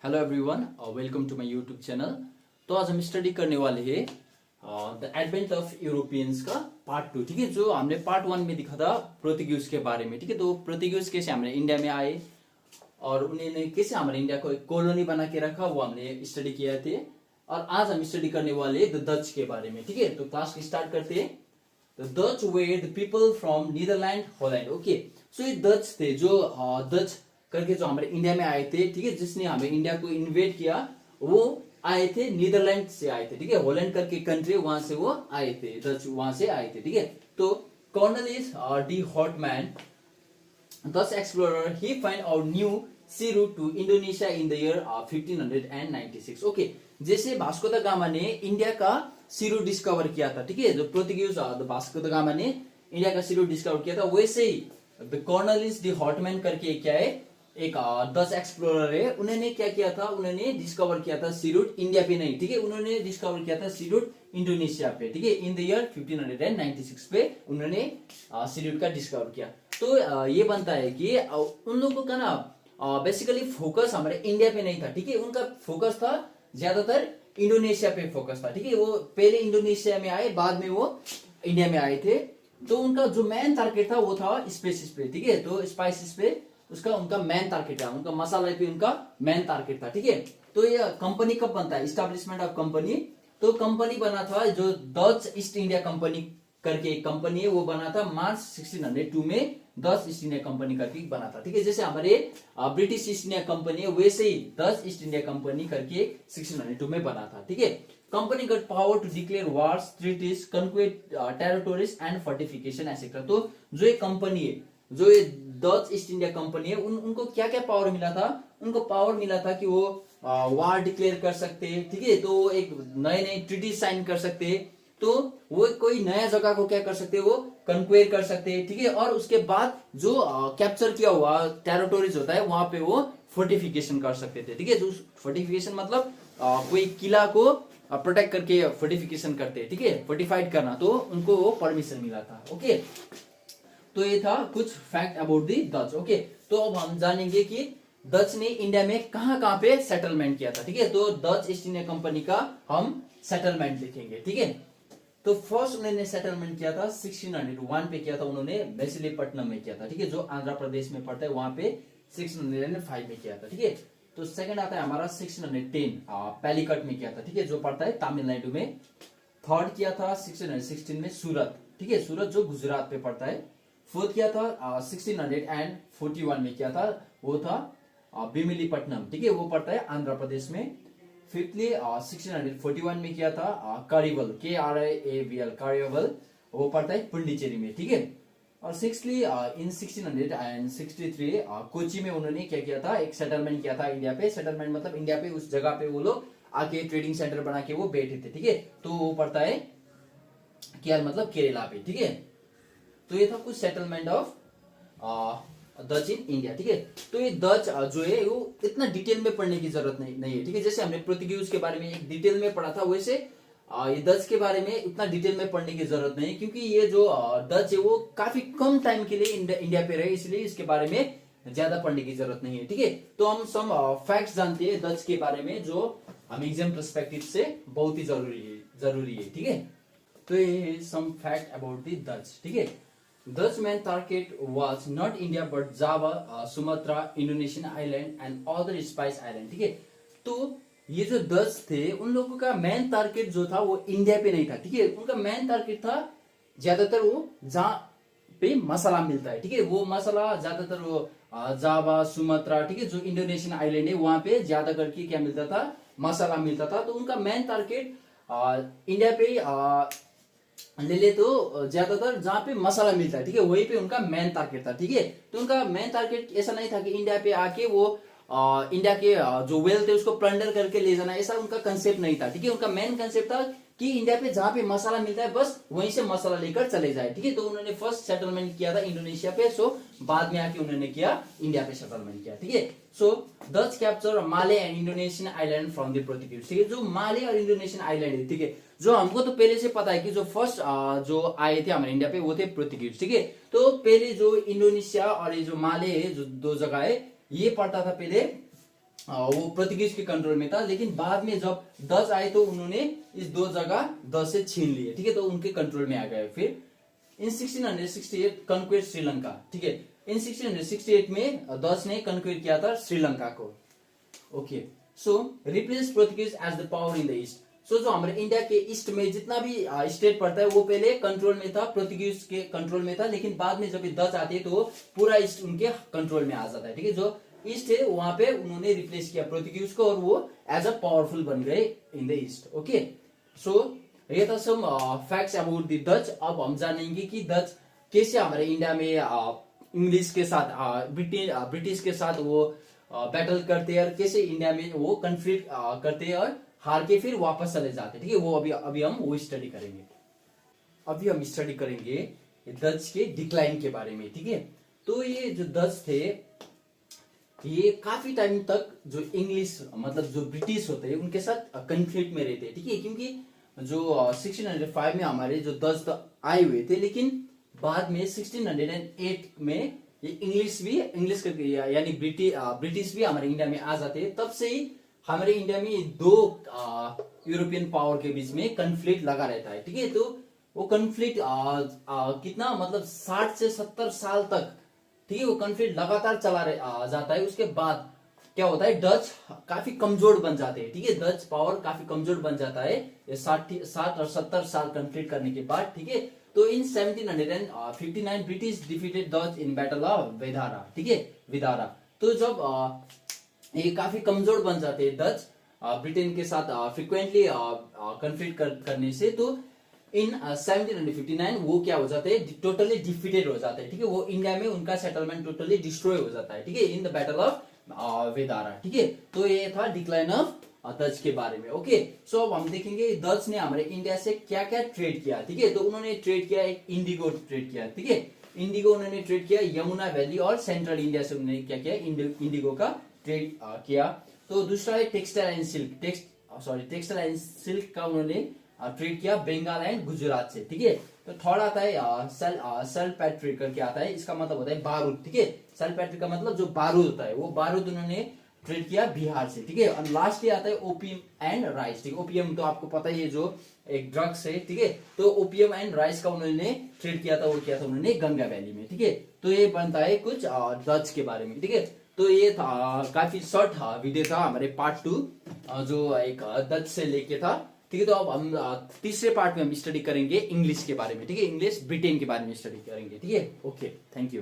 Hello everyone, welcome to my YouTube channel. तो आज हम स्टडी करने वाले हैं द एडवेंट ऑफ यूरोपियंस का पार्ट 2। ठीक है, जो हमने पार्ट 1 में दिखा था पोर्तुगीज के बारे में। ठीक है, तो पोर्तुगीज कैसे हमारे इंडिया में आए और उन्होंने कैसे हमारे इंडिया को एक कॉलोनी बना के रखा, वो हमने स्टडी किया थे। और आज हम स्टडी करने वाले द डच के बारे में। ठीक है, तो क्लास स्टार्ट करते हैं। The Dutch were the people from Netherland Holland. Okay, so ये डच थे जो डच करके जो हमारे इंडिया में आए थे। ठीक है, जिसने हमें इंडिया को इन्वेट किया वो आए थे नीदरलैंड से आए थे। ठीक है, हॉलैंड करके कंट्री, वहां से वो आए थे, डच वहां से आए थे। ठीक है, तो Cornelius de Houtman Thus explorer, he find out new sea route to Indonesia in the year 1596. Okay, जैसे वास्को द गामा ने इंडिया का सी रूट डिस्कवर किया था। ठीक है, जो पोर्तुगीज वास्को द गामा ने इंडिया का सी रूट डिस्कवर किया था, वैसे ही द कॉर्नेलियस डी हॉटमैन करके क्या है, एक डच एक्सप्लोरर है। उन्होंने क्या किया था, उन्होंने डिस्कवर किया था सी रूट इंडिया पे नहीं। ठीक है, उन्होंने डिस्कवर किया था सी रूट इंडोनेशिया पे। ठीक है, इन द ईयर 1596 पे उन्होंने सी रूट का डिस्कवर किया। तो ये बनता है कि उन लोगों का ना बेसिकली फोकस हमारे इंडिया पे नहीं था। ठीक है, उनका फोकस था ज्यादातर इंडोनेशिया पे फोकस था। ठीक है, वो पहले इंडोनेशिया में आए, बाद में वो इंडिया में आए थे। तो उनका जो मेन टारगेट था वो था स्पाइसेस पे। ठीक है, तो स्पाइसेस पे उसका उनका मेन टारगेट था, उनका मसाला पे उनका मेन टारगेट था। ठीक है, तो ये कंपनी कब बनता है, इस्टेब्लिशमेंट ऑफ कंपनी। तो कंपनी बना था जो डच ईस्ट इंडिया कंपनी करके एक कंपनी है, वो बना था मार्च 1602 में डच ईस्ट इंडिया कंपनी करके बना था। ठीक है, जैसे हमारे ब्रिटिश ईस्ट इंडिया कंपनी है, वैसे ही डच ईस्ट इंडिया कंपनी करके 1602 में बना था। ठीक है, company got power to declare wars, treaties, conquer territories and fortification etcetera. तो जो एक कंपनी है, जो ये डच ईस्ट इंडिया कंपनी है, उनको क्या क्या पावर मिला था, उनको पावर मिला था कि वो वार डिक्लेयर कर सकते हैं। ठीक है, तो एक नए नए ट्रीटीज साइन कर सकते हैं। तो वो कोई नया जगह को क्या कर सकते हैं, वो कन्क्वेयर कर सकते हैं। ठीक है, और उसके बाद जो कैप्चर किया हुआ टेरिटोरीज होता है, वहां पे वो फोर्टिफिकेशन कर सकते थे। ठीक है, जो फोर्टिफिकेशन मतलब कोई किला को प्रोटेक्ट करके फोर्टिफिकेशन करते हैं। ठीक है, फोर्टिफाइड करना, तो उनको वो परमिशन मिला था। ओके, तो ये था कुछ fact about the Dutch. Okay, तो अब हम जानेंगे कि डच ने इंडिया में कहां कहां पे सेटलमेंट किया था। ठीक है, तो डच ईस्ट इंडिया कंपनी का हम सेटलमेंट लिखेंगे। ठीक है, तो फर्स्ट उन्होंने सेटलमेंट किया था 1601 पे किया था, उन्होंने मछलीपट्टनम में किया था। ठीक है, जो आंध्र प्रदेश में पड़ता है, वहां पे 1605 में किया था। ठीक है, तो सेकंड आता है हमारा 1610 पैलीकट में किया था। ठीक है, जो पड़ता है तमिलनाडु में। थर्ड किया था 1616 में सूरत। ठीक है, सूरत जो गुजरात पे पड़ता है। फोर्थ किया था 1641 में किया था, वो था भीमिलीपट्टनम। ठीक है, वो पड़ता है आंध्र प्रदेश में। फिफ्थली 1641 में किया था कारीवल, KRIAVL कारीवल, वो पड़ता है पुंडीचेरी में। ठीक है, और सिक्सथली इन 1663 कोची में उन्होंने क्या किया था, एक सेटलमेंट किया था इंडिया पे। सेटलमेंट मतलब इंडिया पे उस जगह पे वो लोग आके ट्रेडिंग सेंटर बना के वो बैठे थे। ठीक है, तो वो पड़ता है केरल मतलब केरला पे। ठीक है, तो ये था कुछ settlement of Dutch in India. ठीक है, तो ये डच जो है वो इतना डिटेल में पढ़ने की जरूरत नहीं है। ठीक है, जैसे हमने पोर्तुगीज के बारे में एक डिटेल में पढ़ा था, वैसे ये डच के बारे में इतना डिटेल में पढ़ने की जरूरत नहीं, क्योंकि ये जो डच है वो काफी कम टाइम के लिए इंडिया पे रहे, इसलिए इसके बारे में ज्यादा पढ़ने की जरूरत नहीं है। ठीक है, तो हम सम फैक्ट्स जानते हैं डच के बारे में, जो हम एग्जाम पर्सपेक्टिव से बहुत ही जरूरी है। ठीक है, तो ये सम फैक्ट अबाउट द डच। ठीक है, Dutch main target was not India but Java, Sumatra, Indonesian island and other spice island. ठीक है, तो ये जो डच थे, उन लोगों का मेन टारगेट जो था वो इंडिया पे नहीं था। ठीक है, उनका मेन टारगेट था ज्यादातर वो जहाँ पे मसाला मिलता है। ठीक है, वो मसाला ज्यादातर वो जावा, सुमात्रा, ठीक है, जो इंडोनेशियन आइलैंड है, वहां पे ज्यादा करके क्या मिलता था, मसाला मिलता था। तो उनका मेन टारगेट इंडिया पे ले ले तो ज्यादातर जहाँ पे मसाला मिलता है, ठीक है, वहीं पे उनका मेन टारगेट था। ठीक है, तो उनका मेन टारगेट ऐसा नहीं था कि इंडिया पे आके वो इंडिया के जो वेल्थ है उसको प्लंडर करके ले जाना, ऐसा उनका कंसेप्ट नहीं था। ठीक है, उनका मेन कंसेप्ट था कि इंडिया पे जहाँ पे मसाला मिलता है बस वहीं से मसाला लेकर चले जाए। ठीक है, तो उन्होंने फर्स्ट सेटलमेंट किया था इंडोनेशिया पे, सो बाद में आके उन्होंने किया इंडिया पे सेटलमेंट किया। ठीक है, so Dutch capture Male and Indonesian island from the Portuguese. ठीक है, जो माले और इंडोनेशियन आइलैंड है, ठीक है, जो हमको तो पहले से पता है कि जो फर्स्ट जो आए थे हमारे इंडिया पे वो थे पोर्तुगीज। ठीक है, तो पहले जो इंडोनेशिया और ये जो माले है, जो दो जगह है, ये पड़ता था पहले वो पोर्तुगीज के कंट्रोल में था, लेकिन बाद में जब डच आए तो उन्होंने इस दो जगह डच से छीन लिए, ठीक है, तो उनके कंट्रोल में आ गए। फिर इन 1668 कन्क्वेट श्रीलंका, ठीक है, इन 1668 में डच ने कन्क्वेट किया था श्रीलंका को। Okay, so replace Portuguese as the power in the East. So जो हमारे इंडिया के ईस्ट में जितना भी स्टेट पड़ता है वो पहले कंट्रोल में था, पोर्तुगीज के कंट्रोल में था, लेकिन बाद में जब डच आते हैं तो पूरा ईस्ट उनके कंट्रोल में आ जाता है, ठीक है। जो ईस्ट है वहां पे उन्होंने रिप्लेस किया पोर्तुगीज को और वो एज अ पावरफुल बन गए in the East. Okay, so ये था some facts about the Dutch. अब हम जानेंगे कि डच कैसे हमारे इंडिया में इंग्लिश के साथ ब्रिटिश के साथ वो बैटल करते हैं और कैसे इंडिया में वो कन्फ्लिक्ट करते हैं और हार के फिर वापस चले जाते हैं, ठीक है। वो अभी हम वो स्टडी करेंगे। अभी हम स्टडी करेंगे डच के डिक्लाइन के बारे में, ठीक है। तो ये जो डच थे ये काफी टाइम तक जो इंग्लिश मतलब जो ब्रिटिश होते हैं उनके साथ कन्फ्लिक्ट में रहते हैं, ठीक है, क्योंकि जो 1605 में हमारे जो डच तो आए हुए थे, लेकिन बाद में 1608 में ये इंग्लिश यानी ब्रिटिश भी हमारे इंडिया में आ जाते हैं। तब से ही हमारे इंडिया में दो यूरोपियन पावर के बीच में कन्फ्लिक्ट लगा रहता है, ठीक है। तो वो कन्फ्लिक्ट कितना मतलब 60 से 70 साल तक, ठीक है, वो कन्फ्लिक्ट लगातार चला जाता है। उसके बाद क्या होता है, डच काफी कमजोर बन जाते हैं, ठीक है, डच पावर काफी कमजोर बन जाता है ये 60 और 70 साल कन्फ्लिक्ट करने के बाद, ठीक है। तो in 1759 British defeated Dutch in battle of Vedara, ठीक है, विदारा। तो जब ये काफी कमजोर बन जाते हैं डच ब्रिटेन के साथ फ्रिक्वेंटली कन्फ्लिक्ट करने से, तो इन 1759 वो क्या हो जाते हैं, टोटली डिफीटेड हो जाते हैं, ठीक है। वो इंडिया में उनका सेटलमेंट टोटली डिस्ट्रॉय हो जाता है, ठीक है, in the battle of Vedara, ठीक है। तो ये था डिक्लाइन ऑफ डच के बारे में। ओके, सो अब हम देखेंगे डच ने हमारे इंडिया से क्या क्या ट्रेड किया, ठीक है। तो उन्होंने ट्रेड किया, एक इंडिगो ट्रेड किया, ठीक है, इंडिगो उन्होंने ट्रेड किया यमुना वैली और सेंट्रल इंडिया से उन्होंने क्या किया, इंडिगो का ट्रेड किया। तो दूसरा है टेक्सटाइल एंड सिल्क का उन्होंने ट्रेड किया बंगाल एंड गुजरात से, ठीक है। तो थर्ड आता है सल्पेट्रिक करके आता है, इसका मतलब होता है बारूद, ठीक है। सल्पेट्रिक का मतलब जो बारूद होता है, वो बारूद उन्होंने ट्रेड किया बिहार से, ठीक है। और लास्ट ये आता है ओपियम एंड राइस, ठीक है। ओपियम तो आपको पता ही है, जो एक ड्रग्स है, ठीक है। तो ओपियम एंड राइस का उन्होंने ट्रेड किया था, वो किया था उन्होंने गंगा वैली में, ठीक है। तो ये बनता है कुछ डच के बारे में, ठीक है। तो ये था काफी शॉर्ट वीडियो था हमारे पार्ट 2 जो एक डच से लेके था, ठीक है। तो अब हम तीसरे पार्ट में हम स्टडी करेंगे इंग्लिश के बारे में, ठीक है, इंग्लिश ब्रिटेन के बारे में स्टडी करेंगे, ठीक है। Okay, thank you.